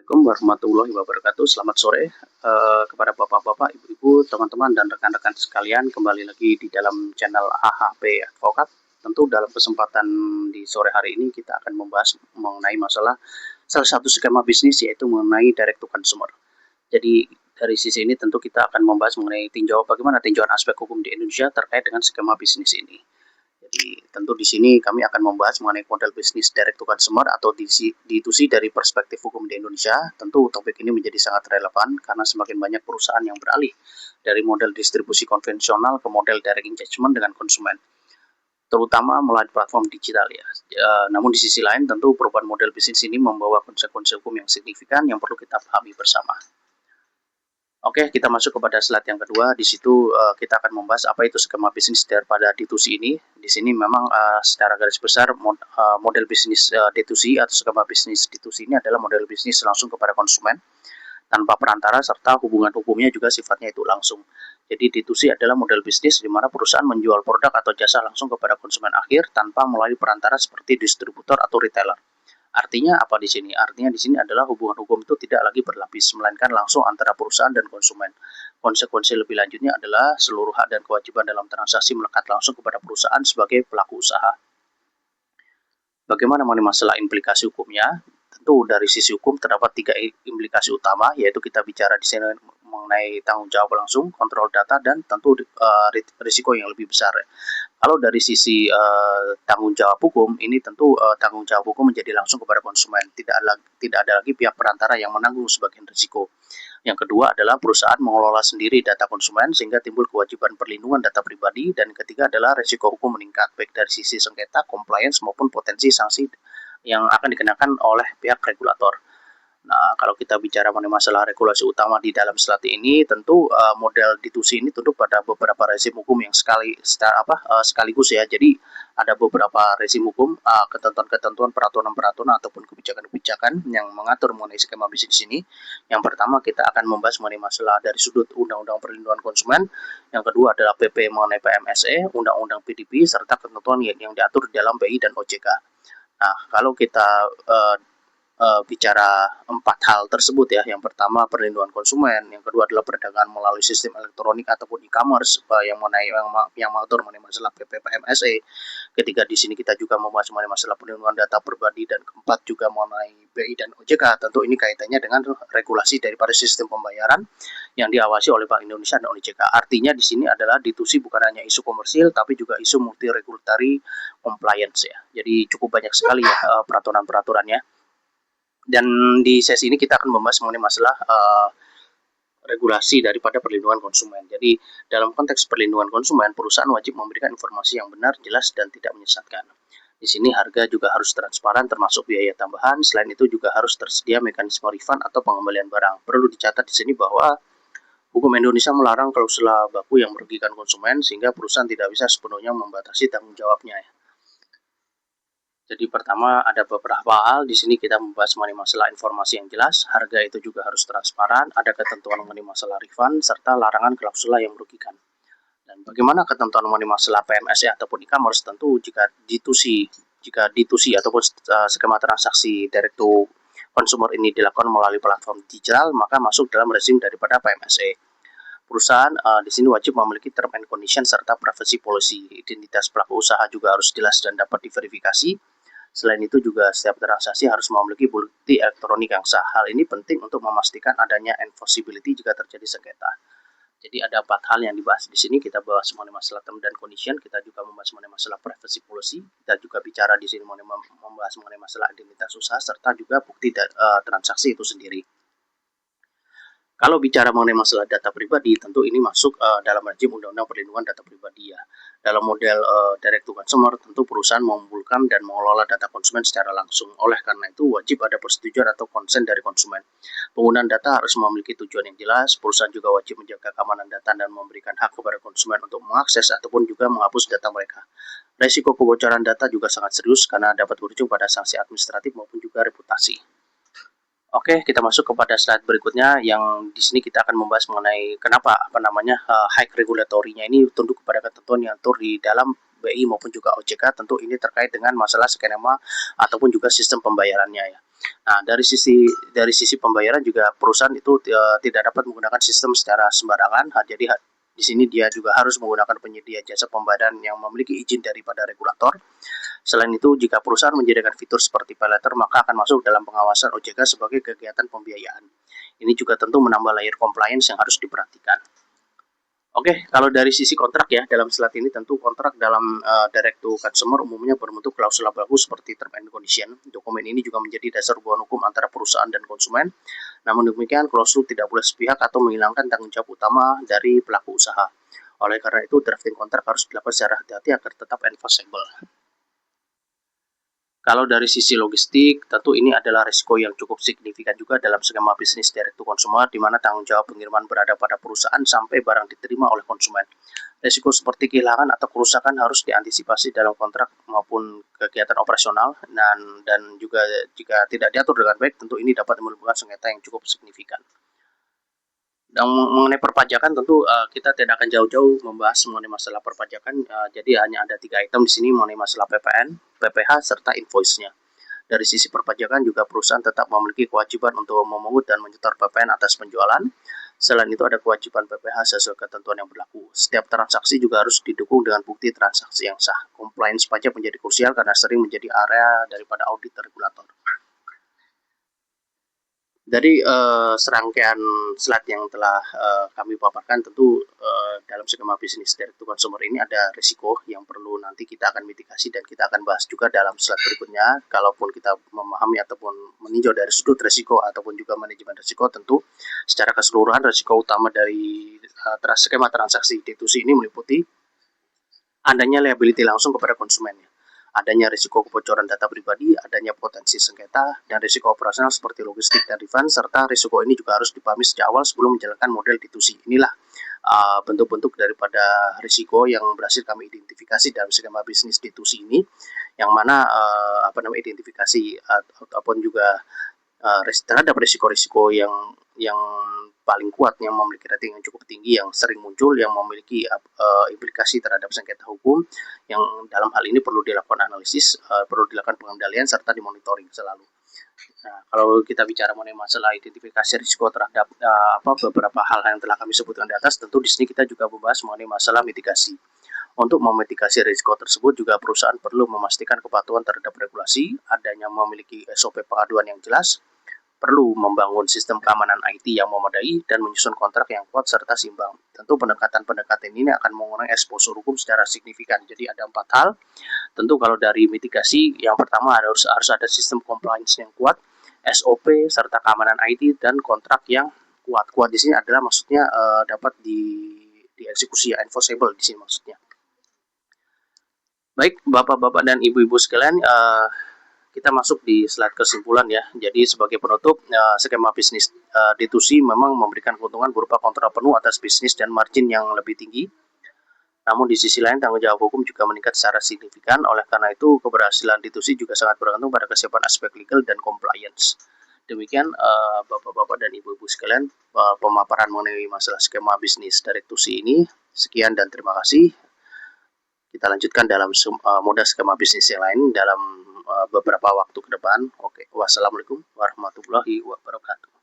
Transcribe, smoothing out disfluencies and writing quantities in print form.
Assalamualaikum warahmatullahi wabarakatuh. Selamat sore kepada bapak-bapak, ibu-ibu, teman-teman, dan rekan-rekan sekalian. Kembali lagi di dalam channel AHP Advokat. Tentu dalam kesempatan di sore hari ini kita akan membahas mengenai masalah salah satu skema bisnis, yaitu mengenai direct to consumer. Jadi dari sisi ini tentu kita akan membahas mengenai bagaimana tinjauan aspek hukum di Indonesia terkait dengan skema bisnis ini. Jadi tentu di sini kami akan membahas mengenai model bisnis direct to consumer atau D2C dari perspektif hukum di Indonesia. Tentu topik ini menjadi sangat relevan karena semakin banyak perusahaan yang beralih dari model distribusi konvensional ke model direct engagement dengan konsumen, terutama melalui platform digital ya. Namun di sisi lain tentu perubahan model bisnis ini membawa konsekuensi hukum yang signifikan yang perlu kita pahami bersama. Oke, kita masuk kepada slide yang kedua. Di situ kita akan membahas apa itu skema bisnis daripada D2C ini. Di sini memang secara garis besar model bisnis D2C atau skema bisnis D2C ini adalah model bisnis langsung kepada konsumen tanpa perantara, serta hubungan hukumnya juga sifatnya itu langsung. Jadi D2C adalah model bisnis di mana perusahaan menjual produk atau jasa langsung kepada konsumen akhir tanpa melalui perantara seperti distributor atau retailer. Artinya apa di sini? Artinya di sini adalah hubungan hukum itu tidak lagi berlapis, melainkan langsung antara perusahaan dan konsumen. Konsekuensi lebih lanjutnya adalah seluruh hak dan kewajiban dalam transaksi melekat langsung kepada perusahaan sebagai pelaku usaha. Bagaimana mengenai masalah implikasi hukumnya? Tentu dari sisi hukum terdapat 3 implikasi utama, yaitu kita bicara di sini mengenai tanggung jawab langsung, kontrol data, dan tentu risiko yang lebih besar. Kalau dari sisi tanggung jawab hukum, ini tentu tanggung jawab hukum menjadi langsung kepada konsumen. Tidak ada lagi pihak perantara yang menanggung sebagian risiko. Yang kedua adalah perusahaan mengelola sendiri data konsumen sehingga timbul kewajiban perlindungan data pribadi. Dan ketiga adalah risiko hukum meningkat baik dari sisi sengketa, compliance maupun potensi sanksi yang akan dikenakan oleh pihak regulator. Nah, kalau kita bicara mengenai masalah regulasi utama di dalam slide ini, tentu model D2C ini tunduk pada beberapa rezim hukum yang sekaligus ya. Jadi ada beberapa rezim hukum, ketentuan-ketentuan, peraturan-peraturan ataupun kebijakan-kebijakan yang mengatur mengenai skema bisnis ini. Yang pertama kita akan membahas mengenai masalah dari sudut Undang-Undang Perlindungan Konsumen. Yang kedua adalah PP mengenai PMSE, Undang-Undang PDP, serta ketentuan yang diatur di dalam BI dan OJK. Nah, kalau kita bicara 4 hal tersebut ya. Yang pertama perlindungan konsumen, yang kedua adalah perdagangan melalui sistem elektronik ataupun e-commerce yang mengatur mengenai masalah PPMSE. Ketiga di sini kita juga membahas mengenai masalah perlindungan data pribadi, dan keempat juga mengenai BI dan OJK. Tentu ini kaitannya dengan regulasi daripada sistem pembayaran yang diawasi oleh Bank Indonesia dan OJK. Artinya di sini adalah D2C bukan hanya isu komersil tapi juga isu multi regulatory compliance ya. Jadi cukup banyak sekali ya peraturan-peraturannya. Dan di sesi ini kita akan membahas mengenai masalah regulasi daripada perlindungan konsumen. Jadi dalam konteks perlindungan konsumen, perusahaan wajib memberikan informasi yang benar, jelas, dan tidak menyesatkan. Di sini harga juga harus transparan termasuk biaya tambahan. Selain itu juga harus tersedia mekanisme refund atau pengembalian barang. Perlu dicatat di sini bahwa hukum Indonesia melarang klausula baku yang merugikan konsumen sehingga perusahaan tidak bisa sepenuhnya membatasi tanggung jawabnya ya. Jadi pertama ada beberapa hal di sini kita membahas mengenai masalah informasi yang jelas, harga itu juga harus transparan, ada ketentuan mengenai masalah refund serta larangan klausula yang merugikan. Dan bagaimana ketentuan mengenai masalah PMSE ataupun e-commerce? Tentu jika D2C ataupun skema transaksi direct to consumer ini dilakukan melalui platform digital, maka masuk dalam rezim daripada PMSE. Perusahaan di sini wajib memiliki term and condition serta privacy policy. Identitas pelaku usaha juga harus jelas dan dapat diverifikasi. Selain itu juga setiap transaksi harus memiliki bukti elektronik yang sah. Hal ini penting untuk memastikan adanya enforceability jika terjadi sengketa. Jadi ada 4 hal yang dibahas di sini. Kita bahas mengenai masalah term dan condition, kita juga membahas mengenai masalah privacy policy, kita juga bicara di sini membahas mengenai masalah identitas usaha serta juga bukti transaksi itu sendiri. Kalau bicara mengenai masalah data pribadi, tentu ini masuk dalam rezim Undang-Undang Perlindungan Data Pribadi ya. Dalam model direct to consumer, tentu perusahaan mengumpulkan dan mengelola data konsumen secara langsung. Oleh karena itu, wajib ada persetujuan atau konsen dari konsumen. Penggunaan data harus memiliki tujuan yang jelas. Perusahaan juga wajib menjaga keamanan data dan memberikan hak kepada konsumen untuk mengakses ataupun juga menghapus data mereka. Risiko kebocoran data juga sangat serius karena dapat berujung pada sanksi administratif maupun juga reputasi. Oke, kita masuk kepada slide berikutnya yang di sini kita akan membahas mengenai kenapa high regulatory-nya ini tunduk kepada ketentuan yang diatur di dalam BI maupun juga OJK. Tentu ini terkait dengan masalah skema ataupun juga sistem pembayarannya ya. Nah, dari sisi pembayaran juga perusahaan itu tidak dapat menggunakan sistem secara sembarangan. Jadi di sini dia juga harus menggunakan penyedia jasa pembayaran yang memiliki izin daripada regulator. Selain itu, jika perusahaan menyediakan fitur seperti pay later, maka akan masuk dalam pengawasan OJK sebagai kegiatan pembiayaan. Ini juga tentu menambah layer compliance yang harus diperhatikan. Oke, kalau dari sisi kontrak ya, dalam slide ini tentu kontrak dalam direct to consumer umumnya berbentuk klausul abu-abu seperti term and condition. Dokumen ini juga menjadi dasar hubungan hukum antara perusahaan dan konsumen. Namun demikian, klausul tidak boleh sepihak atau menghilangkan tanggung jawab utama dari pelaku usaha. Oleh karena itu, drafting kontrak harus dilakukan secara hati-hati agar tetap enforceable. Kalau dari sisi logistik, tentu ini adalah risiko yang cukup signifikan juga dalam skema bisnis direct to consumer, di mana tanggung jawab pengiriman berada pada perusahaan sampai barang diterima oleh konsumen. Risiko seperti kehilangan atau kerusakan harus diantisipasi dalam kontrak maupun kegiatan operasional, dan juga jika tidak diatur dengan baik, tentu ini dapat menimbulkan sengketa yang cukup signifikan. Dan mengenai perpajakan tentu kita tidak akan jauh-jauh membahas mengenai masalah perpajakan. Jadi hanya ada 3 item di sini mengenai masalah PPN, PPh serta invoice-nya. Dari sisi perpajakan juga perusahaan tetap memiliki kewajiban untuk memungut dan menyetor PPN atas penjualan. Selain itu ada kewajiban PPh sesuai ketentuan yang berlaku. Setiap transaksi juga harus didukung dengan bukti transaksi yang sah. Compliance pajak menjadi krusial karena sering menjadi area daripada audit regulator. Dari serangkaian slide yang telah kami paparkan, tentu dalam skema bisnis direct to consumer ini ada risiko yang perlu nanti kita akan mitigasi dan kita akan bahas juga dalam slide berikutnya. Kalaupun kita memahami ataupun meninjau dari sudut risiko ataupun juga manajemen risiko, tentu secara keseluruhan risiko utama dari skema transaksi D2C ini meliputi adanya liability langsung kepada konsumennya, adanya risiko kebocoran data pribadi, adanya potensi sengketa, dan risiko operasional seperti logistik dan refund, serta risiko ini juga harus dipahami sejak awal sebelum menjalankan model D2C. Inilah bentuk-bentuk daripada risiko yang berhasil kami identifikasi dalam skema bisnis D2C ini, yang mana identifikasi ataupun juga terhadap risiko-risiko yang paling kuat, yang memiliki rating yang cukup tinggi, yang sering muncul, yang memiliki implikasi terhadap sengketa hukum, yang dalam hal ini perlu dilakukan analisis, perlu dilakukan pengendalian, serta dimonitoring selalu. Nah, kalau kita bicara mengenai masalah identifikasi risiko terhadap beberapa hal yang telah kami sebutkan di atas, tentu di sini kita juga membahas mengenai masalah mitigasi. Untuk memitigasi risiko tersebut juga perusahaan perlu memastikan kepatuhan terhadap regulasi, adanya memiliki SOP pengaduan yang jelas, perlu membangun sistem keamanan IT yang memadai, dan menyusun kontrak yang kuat serta seimbang. Tentu pendekatan-pendekatan ini akan mengurangi eksposur hukum secara signifikan. Jadi ada 4 hal. Tentu kalau dari mitigasi, yang pertama harus ada sistem compliance yang kuat, SOP serta keamanan IT, dan kontrak yang kuat. Kuat di sini adalah maksudnya dapat dieksekusi, enforceable di sini maksudnya. Baik, Bapak-bapak dan Ibu-ibu sekalian, kita masuk di slide kesimpulan ya. Jadi sebagai penutup, skema bisnis D2C memang memberikan keuntungan berupa kontrak penuh atas bisnis dan margin yang lebih tinggi. Namun di sisi lain tanggung jawab hukum juga meningkat secara signifikan. Oleh karena itu keberhasilan D2C juga sangat bergantung pada kesiapan aspek legal dan compliance. Demikian Bapak-bapak dan Ibu-ibu sekalian pemaparan mengenai masalah skema bisnis direct to C ini. Sekian dan terima kasih. Kita lanjutkan dalam model skema bisnis yang lain dalam beberapa waktu ke depan. Oke, wassalamualaikum warahmatullahi wabarakatuh.